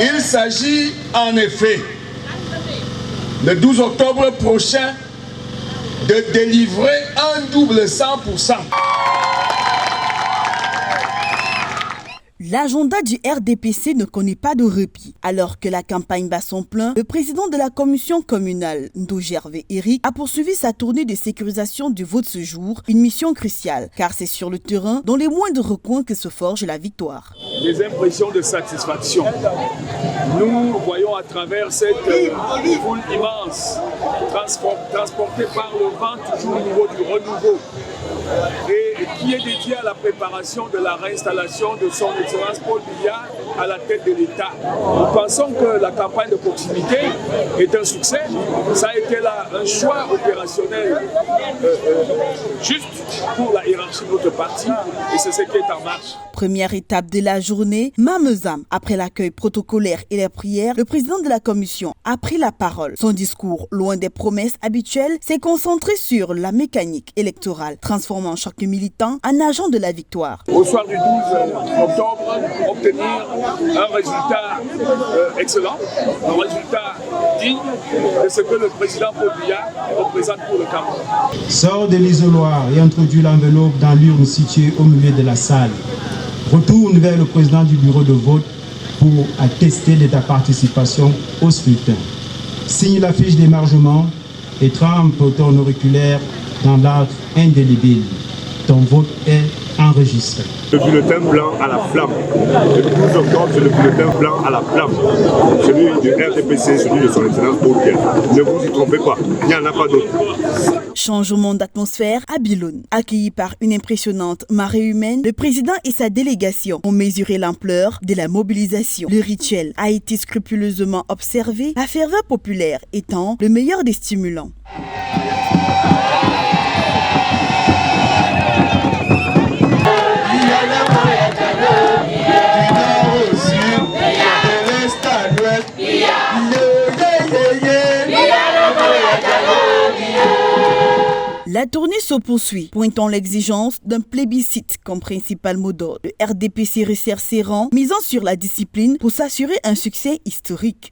Il s'agit en effet, le 12 octobre prochain, de délivrer un double 100%. L'agenda du RDPC ne connaît pas de répit. Alors que la campagne bat son plein, le président de la commission communale, Ndo Gervais Eric, a poursuivi sa tournée de sécurisation du vote ce jour, une mission cruciale, car c'est sur le terrain, dans les moindres recoins, que se forge la victoire. Les impressions de satisfaction. Nous voyons à travers cette foule immense, transportée par le vent toujours nouveau du renouveau, et qui est dédiée à la préparation de la réinstallation de son Excellence Paul Biya à la tête de l'État. Nous pensons que la campagne de proximité est un succès. Ça a été là un choix opérationnel juste pour la hiérarchie de notre parti, et c'est ce qui est en marche. Première étape de la journée, Mamezam. Après l'accueil protocolaire et les prières, le président de la commission a pris la parole. Son discours, loin des promesses habituelles, s'est concentré sur la mécanique électorale, transformant chaque militant en agent de la victoire. Au soir du 12 octobre, obtenir un résultat excellent, un résultat digne de ce que le président Paul Biya représente pour le Cameroun. Sors de l'isoloir et introduis l'enveloppe dans l'urne située au milieu de la salle. Retourne vers le président du bureau de vote pour attester de ta participation au scrutin. Signe la fiche d'émargement et trempe ton auriculaire dans l'arc indélébile. Ton vote est enregistré. Le bulletin blanc à la flamme. Le 12 octobre, c'est le bulletin blanc à la flamme. Celui du RDPC, celui de son Excellence Paul Biya. Ne vous y trompez pas, il n'y en a pas d'autre. Changement d'atmosphère à Bilone. Accueilli par une impressionnante marée humaine, le président et sa délégation ont mesuré l'ampleur de la mobilisation. Le rituel a été scrupuleusement observé, la ferveur populaire étant le meilleur des stimulants. La tournée se poursuit, pointant l'exigence d'un plébiscite comme principal mot d'ordre. Le RDPC resserre ses rangs, misant sur la discipline pour s'assurer un succès historique.